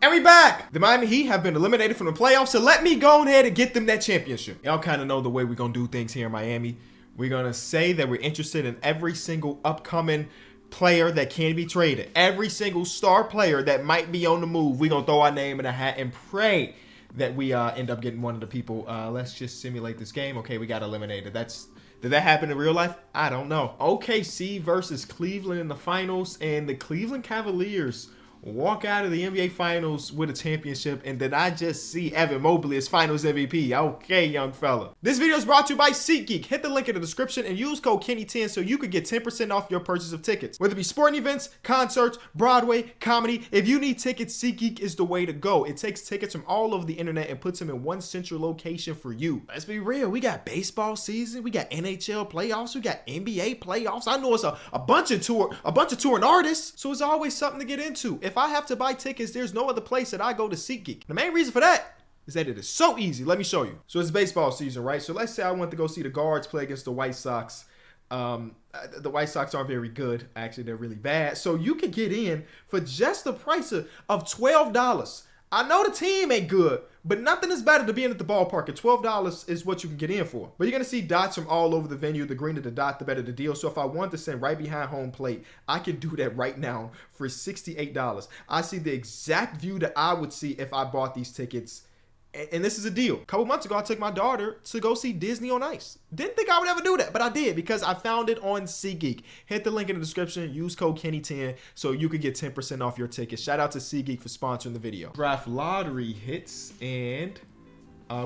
And we back! The Miami Heat have been eliminated from the playoffs, so let me go ahead and get them that championship. Y'all kind of know the way we're going to do things here in Miami. We're going to say that we're interested in every single upcoming player that can be traded. Every single star player that might be on the move. We're going to throw our name in a hat and pray that we end up getting one of the people. Let's just simulate this game. Okay, we got eliminated. Did that happen in real life? I don't know. OKC versus Cleveland in the finals, and the Cleveland Cavaliers walk out of the NBA Finals with a championship. And did I just see Evan Mobley as Finals MVP? Okay, young fella. This video is brought to you by SeatGeek. Hit the link in the description and use code Kenny10 so you could get 10% off your purchase of tickets. Whether it be sporting events, concerts, Broadway, comedy, if you need tickets, SeatGeek is the way to go. It takes tickets from all over the internet and puts them in one central location for you. Let's be real. We got baseball season. We got NHL playoffs. We got NBA playoffs. I know it's a bunch of touring artists, so it's always something to get into. If I have to buy tickets, there's no other place that I go to SeatGeek. The main reason for that is that it is so easy. Let me show you. So it's baseball season, right? So let's say I want to go see the Guards play against the White Sox. The White Sox aren't very good. Actually, they're really bad. So you can get in for just the price of $12. I know the team ain't good, but nothing is better than being at the ballpark. And $12 is what you can get in for. But you're going to see dots from all over the venue. The greener the dot, the better the deal. So if I want to send right behind home plate, I can do that right now for $68. I see the exact view that I would see if I bought these tickets. And this is a deal. A couple months ago, I took my daughter to go see Disney on Ice. Didn't think I would ever do that, but I did because I found it on SeatGeek. Hit the link in the description. Use code Kenny10 so you can get 10% off your ticket. Shout out to SeatGeek for sponsoring the video. Draft lottery hits, and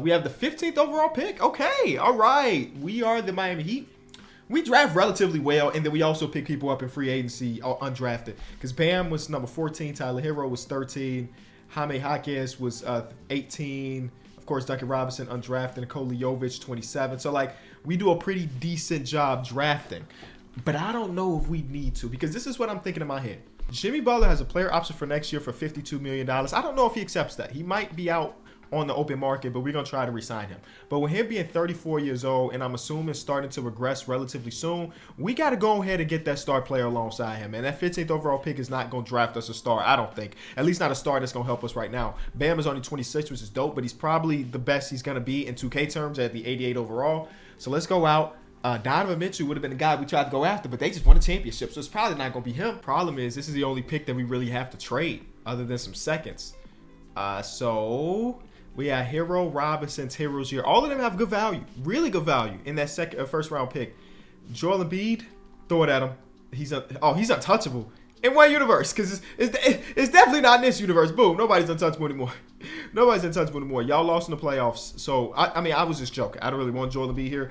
we have the 15th overall pick. Okay, all right. We are the Miami Heat. We draft relatively well, and then we also pick people up in free agency or undrafted. Because Bam was number 14, Tyler Hero was 13. Jaime Jaquez was 18. Of course, Duncan Robinson undrafted. Nikola Jovic 27. So, like, we do a pretty decent job drafting. But I don't know if we need to, because this is what I'm thinking in my head. Jimmy Butler has a player option for next year for $52 million. I don't know if he accepts that. He might be out on the open market, but we're going to try to re-sign him. But with him being 34 years old, and I'm assuming starting to regress relatively soon, we got to go ahead and get that star player alongside him. And that 15th overall pick is not going to draft us a star, I don't think. At least not a star that's going to help us right now. Bam is only 26, which is dope, but he's probably the best he's going to be in 2K terms at the 88 overall. So let's go out. Donovan Mitchell would have been the guy we tried to go after, but they just won a championship, so it's probably not going to be him. Problem is, this is the only pick that we really have to trade other than some seconds. So we have Hero, Robinson, Heroes here. All of them have good value, really good value in that first round pick. Joel Embiid, throw it at him. He's untouchable in one universe, because it's definitely not in this universe. Boom, nobody's untouchable anymore. Nobody's untouchable anymore. Y'all lost in the playoffs, so I mean, I was just joking. I don't really want Joel Embiid here.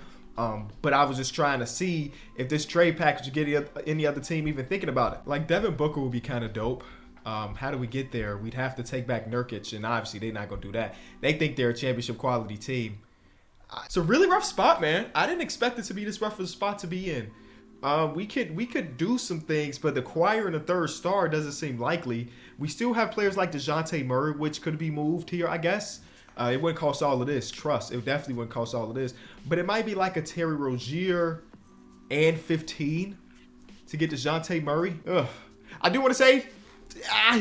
But I was just trying to see if this trade package would get any other team even thinking about it. Like, Devin Booker would be kind of dope. How do we get there? We'd have to take back Nurkic, and obviously they're not going to do that. They think they're a championship quality team. It's a really rough spot, man. I didn't expect it to be this rough of a spot to be in. We could do some things, but acquiring a third star doesn't seem likely. We still have players like DeJounte Murray, which could be moved here, I guess. It wouldn't cost all of this. Trust. It definitely wouldn't cost all of this. But it might be like a Terry Rozier and 15 to get DeJounte Murray. Ugh. I do want to say,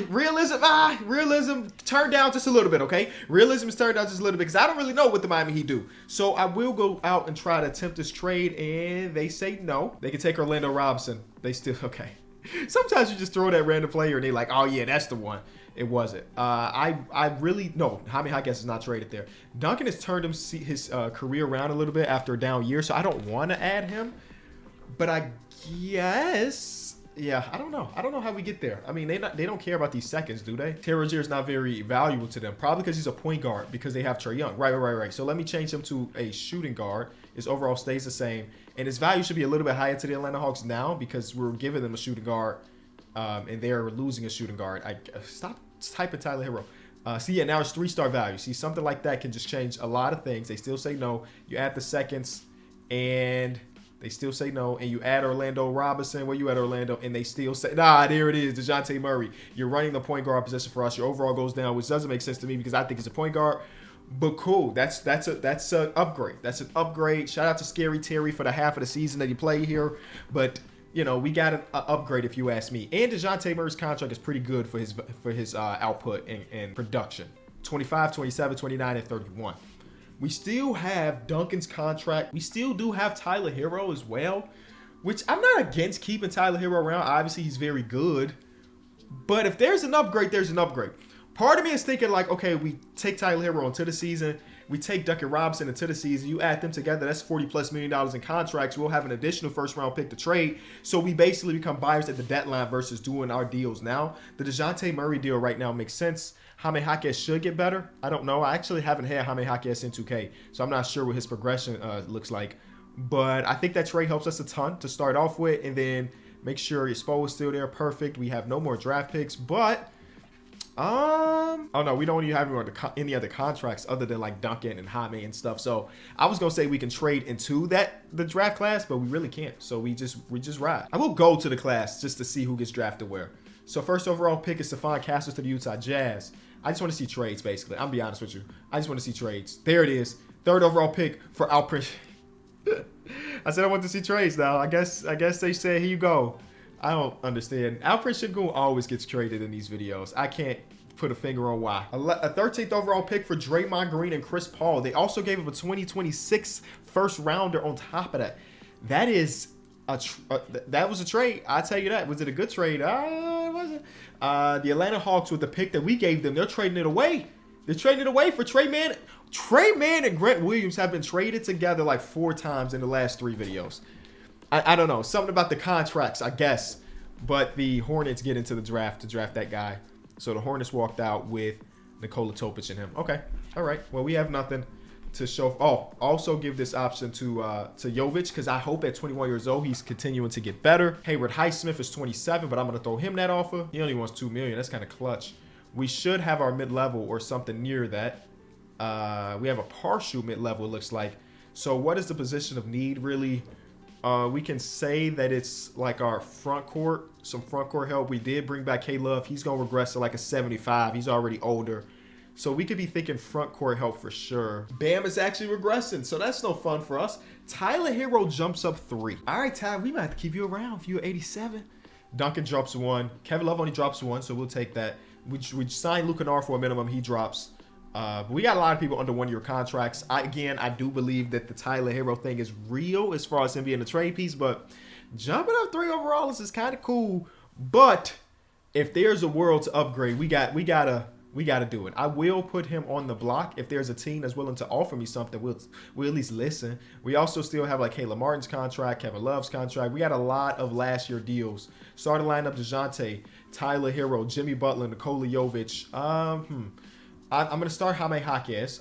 realism turned down just a little bit, okay? Realism is turned down just a little bit because I don't really know what the Miami Heat do. So I will go out and try to attempt this trade, and they say no. They can take Orlando Robinson. They still, okay. Sometimes you just throw that random player and they're like, oh yeah, that's the one. It wasn't. I really, no, Jaime Jaquez is not traded there. Duncan has turned his career around a little bit after a down year, so I don't want to add him. But I guess, yeah, I don't know. I don't know how we get there. I mean, they don't care about these seconds, do they? Terry Rozier is not very valuable to them, probably because he's a point guard because they have Trae Young. Right. So let me change him to a shooting guard. His overall stays the same, and his value should be a little bit higher to the Atlanta Hawks now because we're giving them a shooting guard, and they're losing a shooting guard. Stop typing Tyler Hero. See, yeah, now it's 3-star value. See, something like that can just change a lot of things. They still say no. You add the seconds, and they still say no. And you add Orlando Robinson. Where you at, Orlando? And they still say, nah, there it is, DeJounte Murray. You're running the point guard position for us. Your overall goes down, which doesn't make sense to me because I think it's a point guard. But cool. That's an upgrade. That's an upgrade. Shout out to Scary Terry for the half of the season that he played here. But you know, we got an upgrade if you ask me. And DeJounte Murray's contract is pretty good for his output and production. 25, 27, 29, and 31. We still have Duncan's contract. We still do have Tyler Hero as well, which I'm not against keeping Tyler Hero around. Obviously, he's very good. But if there's an upgrade, there's an upgrade. Part of me is thinking like, okay, we take Tyler Hero into the season. We take Duncan Robinson into the season. You add them together, that's $40+ million in contracts. We'll have an additional first-round pick to trade. So we basically become buyers at the deadline versus doing our deals now. The DeJounte Murray deal right now makes sense. Jaime Jaquez should get better. I don't know. I actually haven't had Jaime Jaquez in 2K, so I'm not sure what his progression looks like. But I think that trade helps us a ton to start off with, and then make sure Spo is still there. Perfect. We have no more draft picks, but oh no, we don't even have any other contracts other than like Duncan and Jaime and stuff. So I was gonna say we can trade into the draft class, but we really can't. So we just ride. I will go to the class just to see who gets drafted where. So first overall pick is Stephon Castles to the Utah Jazz. I just want to see trades, basically. I'll be honest with you. I just want to see trades. There it is. Third overall pick for Alprin. I said I want to see trades now. I guess they said, here you go. I don't understand. Alfred Şengün always gets traded in these videos. I can't put a finger on why. A 13th overall pick for Draymond Green and Chris Paul. They also gave up a 2026 first rounder on top of that. That is that was a trade. I'll tell you that. Was it a good trade? It wasn't. The Atlanta Hawks with the pick that we gave them, they're trading it away. They're trading it away for Trey Mann. Trey Mann and Grant Williams have been traded together like 4 times in the last 3 videos. I don't know. Something about the contracts, I guess. But the Hornets get into the draft to draft that guy. So the Hornets walked out with Nikola Topic and him. Okay. All right. Well, we have nothing to show. Oh, also give this option to Jovic, because I hope at 21 years old he's continuing to get better. Hayward Highsmith is 27, but I'm going to throw him that offer. He only wants $2 million. That's kind of clutch. We should have our mid-level or something near that. We have a partial mid-level, it looks like. So what is the position of need, really? We can say that it's like our front court, some front court help. We did bring back K-Love. He's going to regress to like a 75. He's already older. So we could be thinking front court help for sure. Bam is actually regressing, so that's no fun for us. Tyler Hero jumps up 3. All right, Ty, we might have to keep you around if you're 87. Duncan drops 1. Kevin Love only drops 1, so we'll take that. We signed Luke Kennard for a minimum. He drops. But we got a lot of people under 1-year contracts. I do believe that the Tyler Hero thing is real as far as him being a trade piece, but jumping up 3 overall is kind of cool. But if there's a world to upgrade, we gotta do it. I will put him on the block. If there's a team that's willing to offer me something, we'll at least listen. We also still have like Caleb Martin's contract, Kevin Love's contract. We got a lot of last year deals. Starting lineup: DeJounte, Tyler Hero, Jimmy Butler, Nikola Jovic. I'm going to start Jaime Jaquez.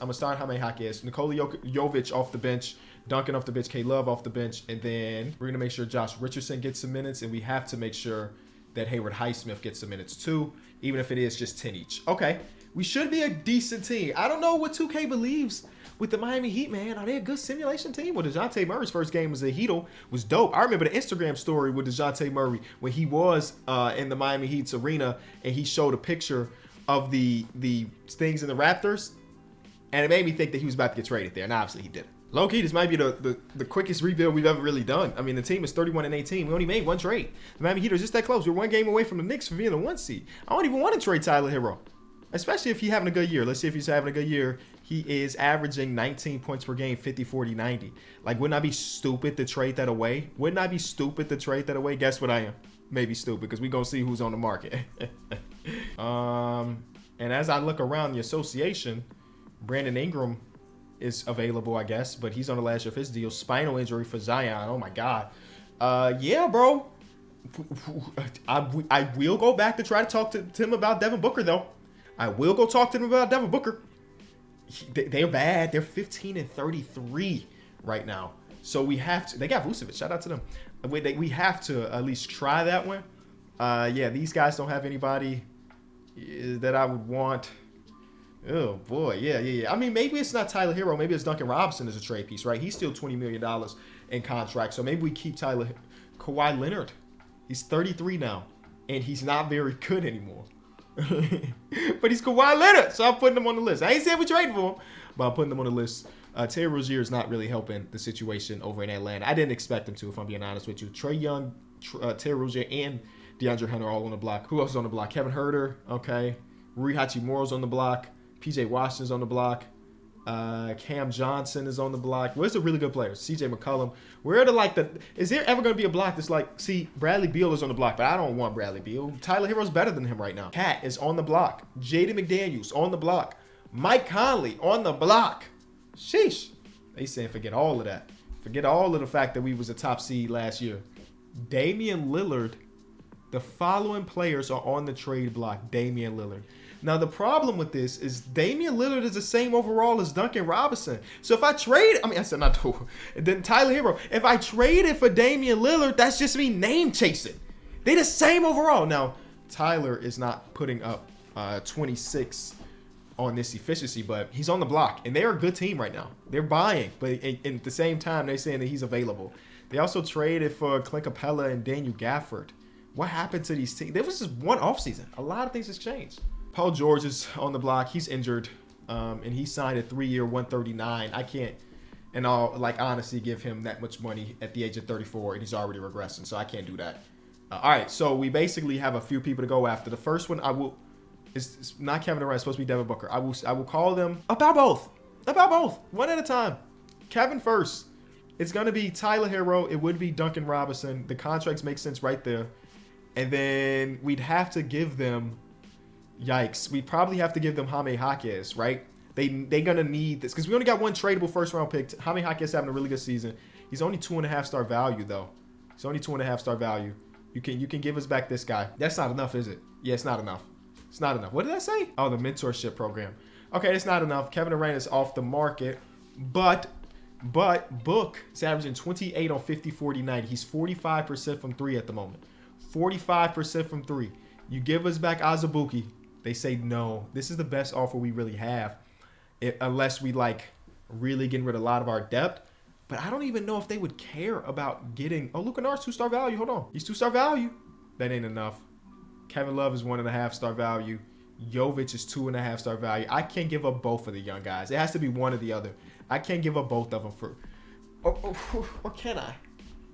Nikola Jovic off the bench. Duncan off the bench. K-Love off the bench. And then we're going to make sure Josh Richardson gets some minutes. And we have to make sure that Hayward Highsmith gets some minutes too, even if it is just 10 each. Okay. We should be a decent team. I don't know what 2K believes with the Miami Heat, man. Are they a good simulation team? Well, DeJounte Murray's first game as a Heatle was dope. I remember the Instagram story with DeJounte Murray when he was in the Miami Heat's arena and he showed a picture of the things in the Raptors, and it made me think that he was about to get traded there, and obviously he didn't. Low-key, this might be the quickest rebuild we've ever really done. I mean, the team is 31-18. We only made 1 trade. The Miami Heat are just that close. We're 1 game away from the Knicks for being the 1 seed. I don't even want to trade Tyler Hero, especially if he's having a good year. Let's see if he's having a good year. He is averaging 19 points per game, 50, 40, 90. Like, wouldn't I be stupid to trade that away? Guess what I am? Maybe stupid, because we're going to see who's on the market. And as I look around the association, Brandon Ingram is available, I guess, but he's on the last year of his deal. Spinal injury for Zion. Oh my God. Yeah, bro. I will go back to try to talk to him about Devin Booker, though. I will go talk to him about Devin Booker. They're bad. They're 15-33 right now. So we have to. They got Vucevic. Shout out to them. We have to at least try that one. Yeah, these guys don't have anybody that I would want. Oh boy, yeah. I mean, maybe it's not Tyler Hero. Maybe it's Duncan Robinson as a trade piece, right? He's still $20 million in contract. So maybe we keep Kawhi Leonard. He's 33 now, and he's not very good anymore. But he's Kawhi Leonard, so I'm putting him on the list. I ain't saying we trade for him, but I'm putting him on the list. Terry Rozier is not really helping the situation over in Atlanta. I didn't expect him to, if I'm being honest with you. Trae Young Terry Rozier and DeAndre Hunter all on the block. Who else is on the block? Kevin Huerter, okay. Rui Hachimura's on the block. PJ Washington's on the block. Cam Johnson is on the block. Where's the really good players? CJ McCollum. Where are is there ever going to be a block that's like, see, Bradley Beal is on the block, but I don't want Bradley Beal. Tyler Hero's better than him right now. Cat is on the block. Jaden McDaniels on the block. Mike Conley on the block. Sheesh. They saying forget all of that. Forget all of the fact that we was a top seed last year. Damian Lillard. The following players are on the trade block. Damian Lillard. Now, the problem with this is Damian Lillard is the same overall as Duncan Robinson. So if I trade, I said not to, then Tyler Hero. If I traded for Damian Lillard, that's just me name chasing. They the same overall. Now, Tyler is not putting up 26 on this efficiency, but he's on the block, and they're a good team right now. They're buying, but at the same time, they're saying that he's available. They also traded for Clint Capella and Daniel Gafford. What happened to these teams? There was just one offseason. A lot of things has changed. Paul George is on the block. He's injured, and he signed a 3-year, $139. I can't, in all honesty, give him that much money at the age of 34, and he's already regressing, so I can't do that. All right, so we basically have a few people to go after. The first one it's not Kevin Durant. It's supposed to be Devin Booker. I will call them about both, one at a time. Kevin first. It's gonna be Tyler Hero. It would be Duncan Robinson. The contracts make sense right there, and then we'd have to give them. Yikes. We probably have to give them Jaime Jaquez, right? They gonna need this because we only got one tradable first round pick. Jaime Jaquez having a really good season. He's only 2.5-star value though. He's only 2.5-star value. You can give us back this guy. That's not enough, is it? Yeah, it's not enough. It's not enough. What did I say? Oh, the mentorship program. Okay, it's not enough. Kevin Durant is off the market, but Book is averaging 28 on 50, 40, 90. He's 45% from three at the moment. 45% from three. You give us back Azubuike. They say no. This is the best offer we really have, unless we really getting rid of a lot of our depth. But I don't even know if they would care about getting. Oh, Luka Nar's 2-star value. Hold on, he's 2-star value. That ain't enough. Kevin Love is 1.5-star value. Jovic is 2.5-star value. I can't give up both of the young guys. It has to be one or the other. I can't give up both of them for. Or can I?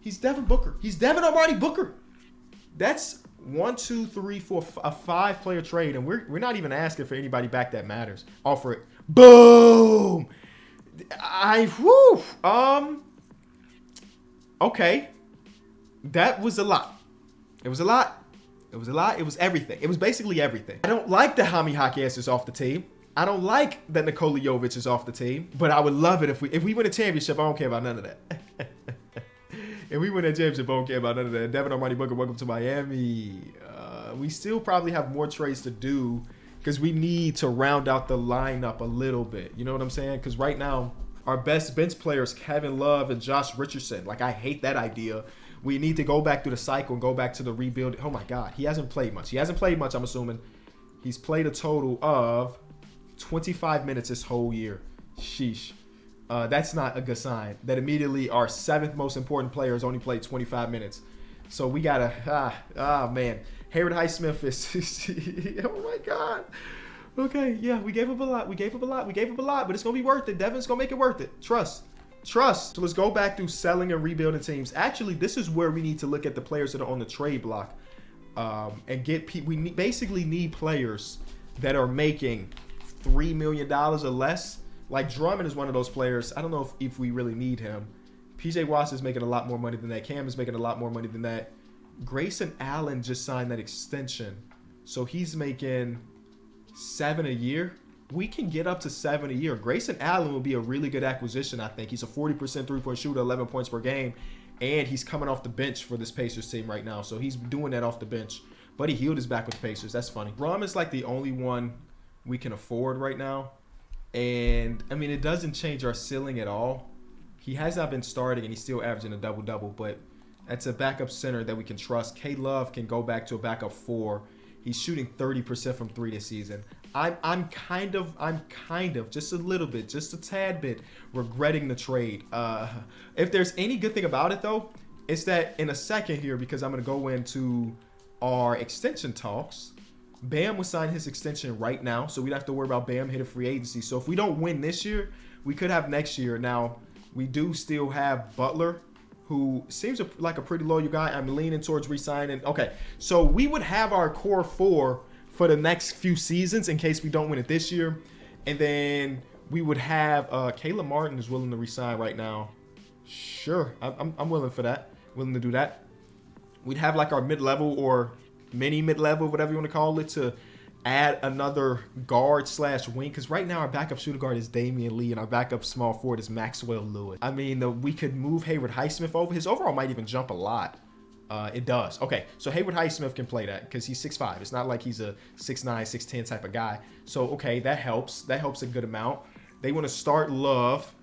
He's Devin Booker. He's Devin Armani Booker. That's 1, 2, 3, 4, a 5-player trade, and we're not even asking for anybody back that matters. Offer it. Boom. Okay. That was a lot. It was a lot. It was a lot. It was everything. It was basically everything. I don't like that Jaime Jaquez is off the team. I don't like that Nikola Jovic is off the team. But I would love it if we win a championship. I don't care about none of that. If we win a championship, I don't care about none of that. Devin Armani Booker, welcome to Miami. We still probably have more trades to do because we need to round out the lineup a little bit. You know what I'm saying? Because right now, our best bench players, Kevin Love and Josh Richardson. I hate that idea. We need to go back through the cycle and go back to the rebuild. Oh, my God. He hasn't played much. I'm assuming. He's played a total of 25 minutes this whole year. Sheesh. That's not a good sign. That immediately our 7th most important player has only played 25 minutes. So we got to, man. Hayward Highsmith is, oh, my God. Okay, yeah, we gave up a lot. But it's going to be worth it. Devin's going to make it worth it. Trust. So let's go back through selling and rebuilding teams. Actually, this is where we need to look at the players that are on the trade block and get we basically need players that are making $3 million or less. Like Drummond is one of those players. I don't know if we really need him. PJ Washington is making a lot more money than that. Cam is making a lot more money than that. Grayson Allen just signed that extension. So he's making $7 a year. We can get up to 7 a year. Grayson Allen will be a really good acquisition, I think. He's a 40% three-point shooter, 11 points per game, and he's coming off the bench for this Pacers team right now. So he's doing that off the bench. But he healed his back with the Pacers. That's funny. Rum is the only one we can afford right now. And, it doesn't change our ceiling at all. He has not been starting, and he's still averaging a double-double, but that's a backup center that we can trust. K-Love can go back to a backup 4. He's shooting 30% from 3 this season. I'm kind of just a little bit, just a tad bit regretting the trade. If there's any good thing about it though, it's that in a second here, because I'm going to go into our extension talks. Bam will sign his extension right now, so we don't have to worry about Bam hitting free agency. So if we don't win this year, we could have next year. Now, we do still have Butler, who seems like a pretty loyal guy. I'm leaning towards re-signing. Okay, so we would have our core 4 for the next few seasons in case we don't win it this year. And then we would have Caleb Martin is willing to resign right now. Sure, I'm willing for that. Willing to do that. We'd have like our mid-level or mini mid-level, whatever you want to call it, to add another guard / wing. Because right now our backup shooting guard is Damian Lee and our backup small forward is Maxwell Lewis. I mean, we could move Haywood Highsmith over. His overall might even jump a lot. It does. Okay, so Haywood Highsmith can play that because he's 6'5". It's not like he's a 6'9", 6'10" type of guy. So, okay, that helps. That helps a good amount. They want to start Love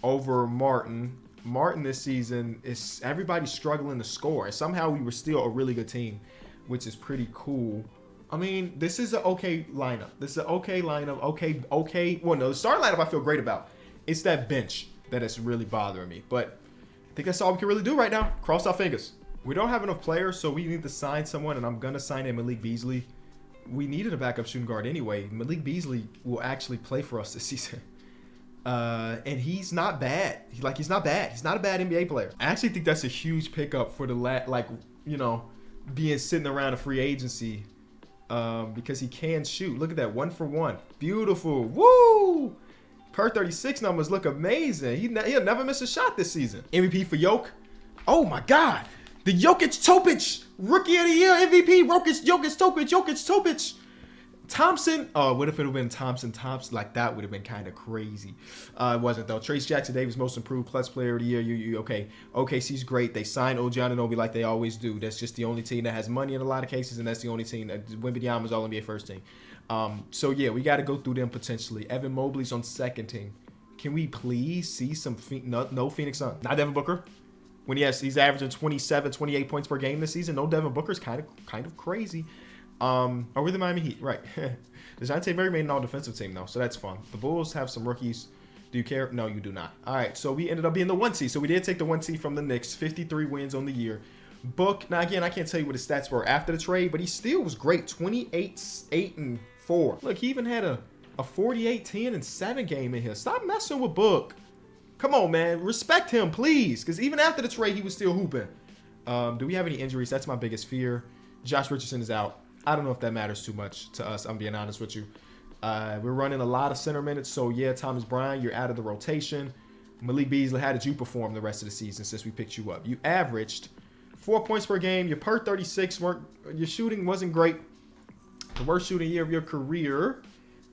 over Martin. Martin this season, is everybody's struggling to score. And somehow we were still a really good team, which is pretty cool. I mean, this is an okay lineup. This is an okay lineup. Okay. Well, no, the starting lineup I feel great about. It's that bench that is really bothering me. But I think that's all we can really do right now. Cross our fingers. We don't have enough players, so we need to sign someone, and I'm going to sign in Malik Beasley. We needed a backup shooting guard anyway. Malik Beasley will actually play for us this season. And he's not bad. He's not bad. He's not a bad NBA player. I actually think that's a huge pickup for being sitting around a free agency because he can shoot. Look at that, 1 for 1. Beautiful. Woo! Per 36 numbers look amazing. He'll never miss a shot this season. MVP for Yoke. Oh, my God. The Jokic Topic, Rookie of the Year MVP, Jokic Topic. Thompson, what if it would have been Thompson? Like that would have been kind of crazy. It wasn't though. Trace Jackson Davis, Most Improved Plus Player of the Year. Okay. OKC's great. They signed OG Anunoby like they always do. That's just the only team that has money in a lot of cases, and that's the only team that Wembanyama's All NBA first team. So yeah, we got to go through them potentially. Evan Mobley's on second team. Can we please see some no Phoenix Suns? Not Devin Booker. When he's averaging 27, 28 points per game this season. No Devin Booker's kind of crazy. We're the Miami Heat, right? DeJounte Murray made an all-defensive team, though, so that's fun. The Bulls have some rookies. Do you care? No, you do not. All right, so we ended up being the 1 seed. So we did take the 1 seed from the Knicks, 53 wins on the year. Book, now again, I can't tell you what his stats were after the trade, but he still was great, 28, 8, and 4. Look, he even had a 48, 10, and 7 game in here. Stop messing with Book. Come on, man. Respect him, please, because even after the trade, he was still hooping. Do we have any injuries? That's my biggest fear. Josh Richardson is out. I don't know if that matters too much to us. I'm being honest with you. We're running a lot of center minutes. So, yeah, Thomas Bryant, you're out of the rotation. Malik Beasley, how did you perform the rest of the season since we picked you up? You averaged 4 points per game. Your per 36, your shooting wasn't great. The worst shooting year of your career,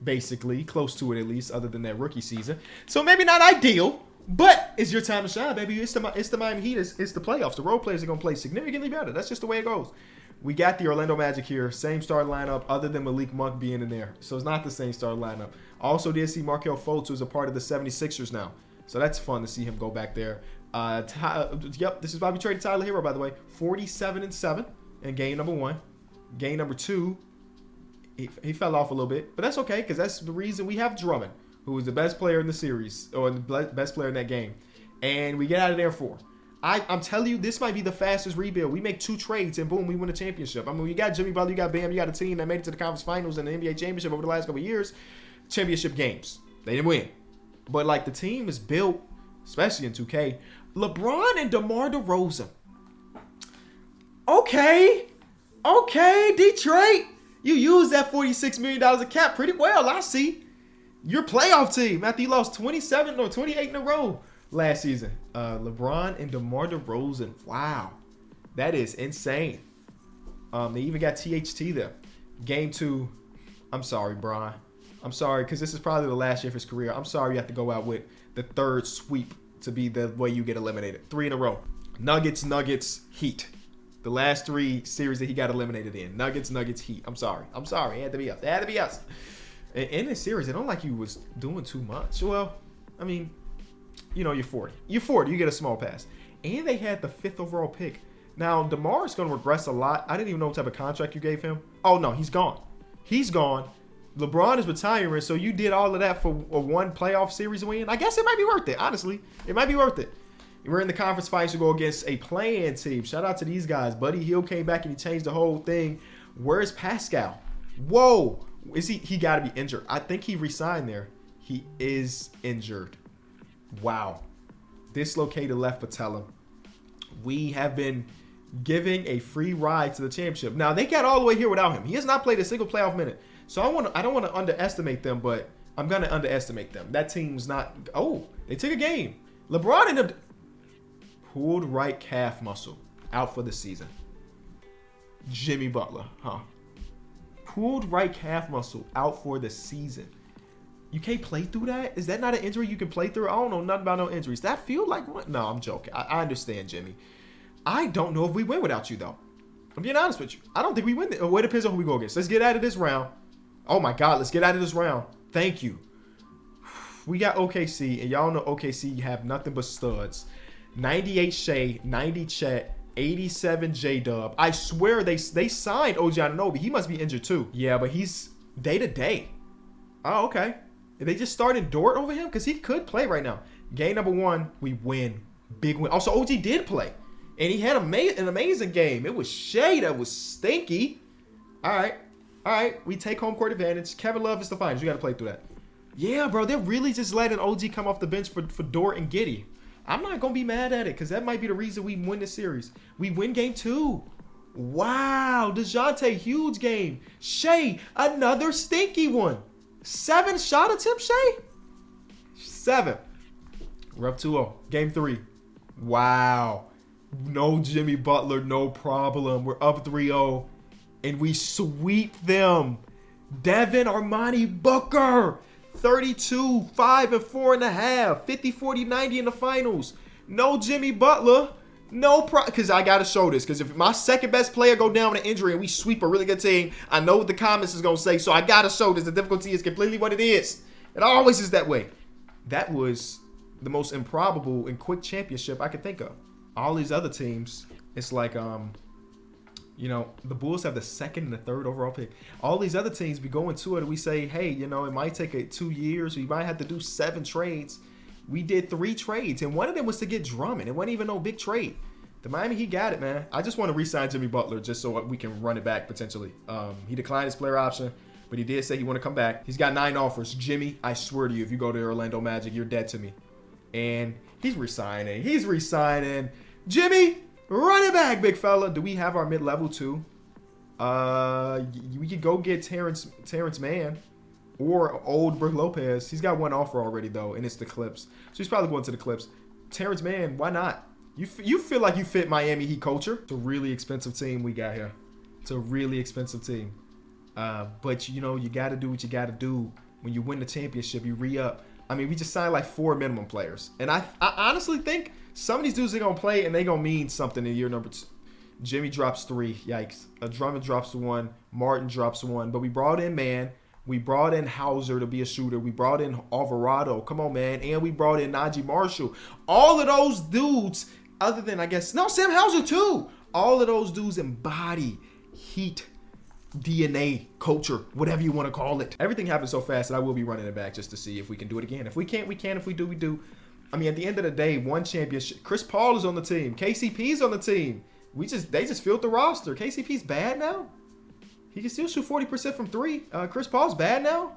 basically. Close to it, at least, other than that rookie season. So, maybe not ideal, but it's your time to shine, baby. It's the Miami Heat. It's the playoffs. The role players are going to play significantly better. That's just the way it goes. We got the Orlando Magic here. Same starting lineup other than Malik Monk being in there. So it's not the same starting lineup. Also did see Markelle Fultz, who's a part of the 76ers now. So that's fun to see him go back there. Yep, this is why we traded Tyler Hero, by the way. 47-7 in game number 1. Game number 2, he fell off a little bit. But that's okay, because that's the reason we have Drummond, who was the best player in the series, or the best player in that game. And we get out of there 4. I'm telling you, this might be the fastest rebuild. We make 2 trades and boom, we win a championship. I mean, you got Jimmy Butler, you got Bam, you got a team that made it to the conference finals and the NBA championship over the last couple of years. Championship games. They didn't win. But like the team is built, especially in 2K. LeBron and DeMar DeRozan. Okay, Detroit. You used that $46 million of cap pretty well, I see. Your playoff team after you lost 27 or 28 in a row last season. LeBron and DeMar DeRozan. Wow. That is insane. They even got THT there. Game 2. I'm sorry, Bron. I'm sorry, because this is probably the last year of his career. I'm sorry you have to go out with the 3rd sweep to be the way you get eliminated. 3 in a row. Nuggets, Heat. The last 3 series that he got eliminated in. Nuggets, Heat. I'm sorry. It had to be us. In this series, it don't like you was doing too much. Well, I mean, you're 40. You're 40. You get a small pass. And they had the 5th overall pick. Now, DeMar is going to regress a lot. I didn't even know what type of contract you gave him. Oh, no, he's gone. LeBron is retiring, so you did all of that for a 1 playoff series win. I guess it might be worth it, honestly. It might be worth it. We're in the conference finals to go against a play-in team. Shout out to these guys. Buddy Hield came back and he changed the whole thing. Where's Pascal? Whoa. He got to be injured. I think he resigned there. He is injured. Wow. Dislocated left patella. We have been giving a free ride to the championship. Now, they got all the way here without him. He has not played a single playoff minute. So I don't want to underestimate them, but I'm going to underestimate them. That team's not... Oh, they took a game. LeBron ended up... Pulled right calf muscle. Out for the season. Jimmy Butler, huh? Pulled right calf muscle. Out for the season. You can't play through that? Is that not an injury you can play through? I don't know nothing about no injuries. That feel like what? No, I'm joking. I understand, Jimmy. I don't know if we win without you, though. I'm being honest with you. I don't think we win. Well, it depends on who we go against. Let's get out of this round. Oh, my God. Let's get out of this round. Thank you. We got OKC, and y'all know OKC have nothing but studs. 98 Shea, 90 Chet, 87 J-Dub. I swear they signed OG Anunoby. He must be injured, too. Yeah, but he's day-to-day. Oh, okay. They just started Dort over him? Because he could play right now. Game number 1, we win. Big win. Also, OG did play. And he had an amazing game. It was Shea that was stinky. All right. We take home court advantage. Kevin Love is the finals. You got to play through that. Yeah, bro. They're really just letting OG come off the bench for Dort and Giddey. I'm not going to be mad at it because that might be the reason we win the series. We win game 2. Wow. DeJounte, huge game. Shea, another stinky one. 7 shot attempts, Shea? 7. We're up 2-0. Game 3. Wow. No Jimmy Butler, no problem. We're up 3-0. And we sweep them. Devin Armani Booker. 32, 5 and 4.5. 50, 40, 90 in the finals. No Jimmy Butler. No problem. Because I got to show this. Because if my second best player go down with an injury and we sweep a really good team, I know what the comments is going to say. So I got to show this. The difficulty is completely what it is. It always is that way. That was the most improbable and quick championship I could think of. All these other teams, it's like, you know, the Bulls have the 2nd and the 3rd overall pick. All these other teams, we go into it and we say, hey, you know, it might take 2 years. We might have to do 7 trades. We did 3 trades, and one of them was to get Drummond. It wasn't even no big trade. The Miami Heat got it, man. I just want to re-sign Jimmy Butler just so we can run it back potentially. He declined his player option, but he did say he want to come back. He's got 9 offers. Jimmy, I swear to you, if you go to Orlando Magic, you're dead to me. And he's resigning. He's resigning. Jimmy, run it back, big fella. Do we have our mid-level too? We could go get Terrence Mann or old Brook Lopez. He's got 1 offer already though, and it's the Clips. So he's probably going to the Clips. Terrence Mann, why not? You feel like you fit Miami Heat culture. It's a really expensive team we got here. It's a really expensive team. But you know, you got to do what you got to do. When you win the championship, you re-up. I mean, we just signed like 4 minimum players. And I honestly think some of these dudes are going to play and they're going to mean something in year number 2. Jimmy drops 3. Yikes. Drummond drops 1. Martin drops 1. But we brought in Mann. We brought in Hauser to be a shooter. We brought in Alvarado. Come on, man. And we brought in Najee Marshall. All of those dudes, other than, I guess, no, Sam Hauser too. All of those dudes embody Heat DNA, culture, whatever you want to call it. Everything happens so fast that I will be running it back just to see if we can do it again. If we can't, we can. If we do, we do. I mean, at the end of the day, 1 championship. Chris Paul is on the team. KCP's on the team. They just filled the roster. KCP's bad now? He can still shoot 40% from 3. Chris Paul's bad now?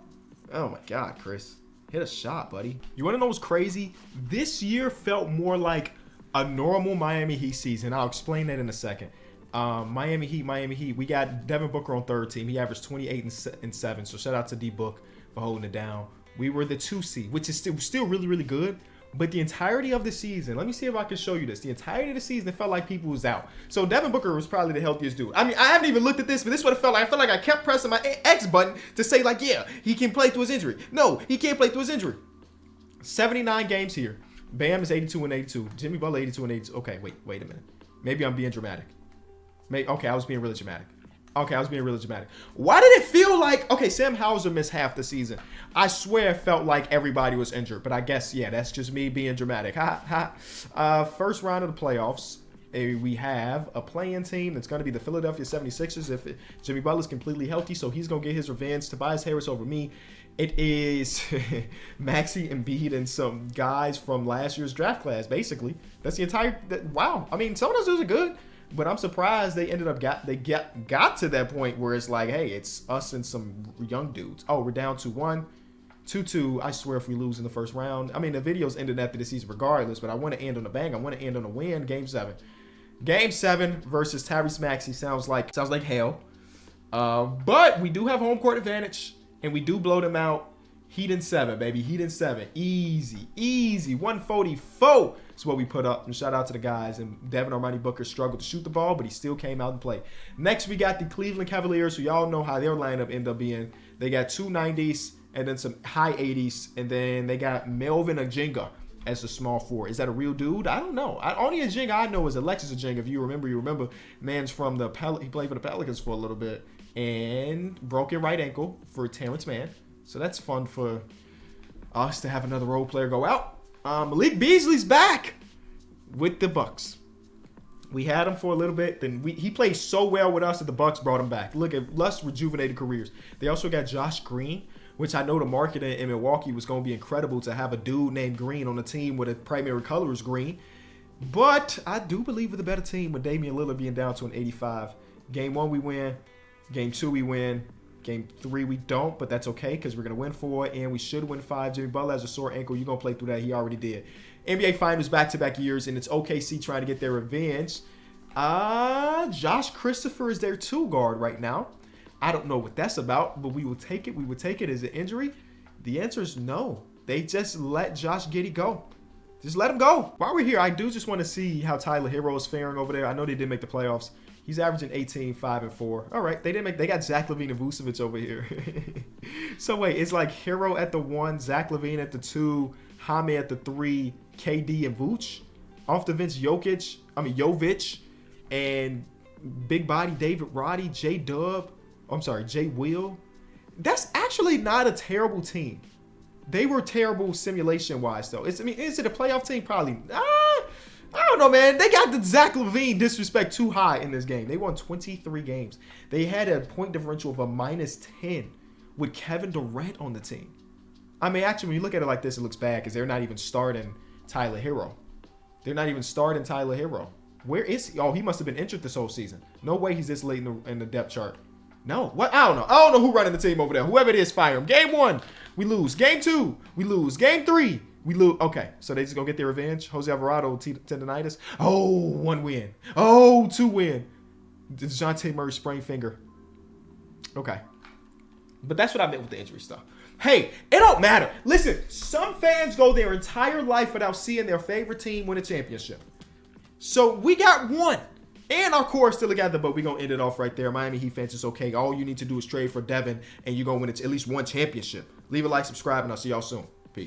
Oh my God, Chris. Hit a shot, buddy. You want to know what's crazy? This year felt more like a normal Miami Heat season. I'll explain that in a second. Miami Heat. We got Devin Booker on 3rd team. He averaged 28 and 7. So shout out to D-Book for holding it down. We were the 2 seed, which is still really, really good. But the entirety of the season, let me see if I can show you this. The entirety of the season, it felt like people was out. So Devin Booker was probably the healthiest dude. I mean, I haven't even looked at this, but this is what it felt like. I felt like I kept pressing my X button to say like, yeah, he can play through his injury. No, he can't play through his injury. 79 games here. Bam is 82 and 82. Jimmy Butler 82 and 82. Okay, wait a minute. Maybe I'm being dramatic. Okay, I was being really dramatic. Why did it feel like, okay, Sam Hauser missed half the season. I swear it felt like everybody was injured, but I guess, yeah, that's just me being dramatic. First round of the playoffs, we have a play-in team that's going to be the Philadelphia 76ers if Jimmy Butler's completely healthy, so he's going to get his revenge. Tobias Harris over me. It is Maxey Embiid and some guys from last year's draft class, basically. That's the entire, wow. I mean, some of those dudes are good. But I'm surprised they ended up got to that point where it's like, hey, it's us and some young dudes. Oh, we're down 2-1, 2-2. I swear if we lose in the first round. I mean, the video's ended after the season regardless, but I want to end on a bang. I want to end on a win. Game 7. Game 7 versus Tyrese Maxey sounds like hell. But we do have home court advantage, and we do blow them out. Heat in 7, baby. Heat in 7. Easy. 144 is what we put up. And shout out to the guys. And Devin Armani Booker struggled to shoot the ball, but he still came out and played. Next, we got the Cleveland Cavaliers, who y'all know how their lineup ended up being. They got 2 90s and then some high 80s. And then they got Melvin Ajinga as the small forward. Is that a real dude? I don't know. Only Ajinga I know is Alexis Ajinga. If you remember. Man's from the he played for the Pelicans for a little bit. And broken right ankle for Terrence Mann. So that's fun for us to have another role player go out. Malik Beasley's back with the Bucks. We had him for a little bit. Then he played so well with us that the Bucks brought him back. Look at Lush rejuvenated careers. They also got Josh Green, which I know the market in Milwaukee was going to be incredible to have a dude named Green on a team where the primary color is green. But I do believe we're the better team with Damian Lillard being down to an 85. Game 1 we win. Game 2 we win. Game 3 we don't, but that's okay because we're going to win 4, and we should win 5. Jimmy Butler has a sore ankle. You're going to play through that. He already did. NBA Finals back-to-back years, and it's OKC trying to get their revenge. Josh Christopher is their 2 guard right now. I don't know what that's about, but we will take it. We would take it as an injury. The answer is no. They just let Josh Giddey go. Just let him go. While we're here, I do just want to see how Tyler Hero is faring over there. I know they did make the playoffs. He's averaging 18, 5, and 4. All right, they got Zach LaVine and Vucevic over here. So wait, it's like Hero at the 1, Zach LaVine at the 2, Jaime at the 3, KD and Vooch. Off the bench, Jovic, and big body David Roddy, Jay Will. That's actually not a terrible team. They were terrible simulation-wise, though. Is it a playoff team? Probably. I don't know, man. They got the Zach LaVine disrespect too high in this game. They won 23 games. They had a point differential of a -10 with Kevin Durant on the team. I mean, actually, when you look at it like this, it looks bad because they're not even starting Tyler Hero. Where is he? Oh, he must have been injured this whole season. No way he's this late in the depth chart. No. What? I don't know who running the team over there. Whoever it is, fire him. Game 1, we lose. Game 2, we lose. Game 3, we lose. Okay, so they just gonna get their revenge. Jose Alvarado, tendonitis. Oh, 1 win. Oh, 2 win. DeJounte Murray sprained finger. Okay. But that's what I meant with the injury stuff. Hey, it don't matter. Listen, some fans go their entire life without seeing their favorite team win a championship. So we got 1. And our core is still together, but we're going to end it off right there. Miami Heat fans, it's okay. All you need to do is trade for Devin, and you're going to win at least 1 championship. Leave a like, subscribe, and I'll see y'all soon.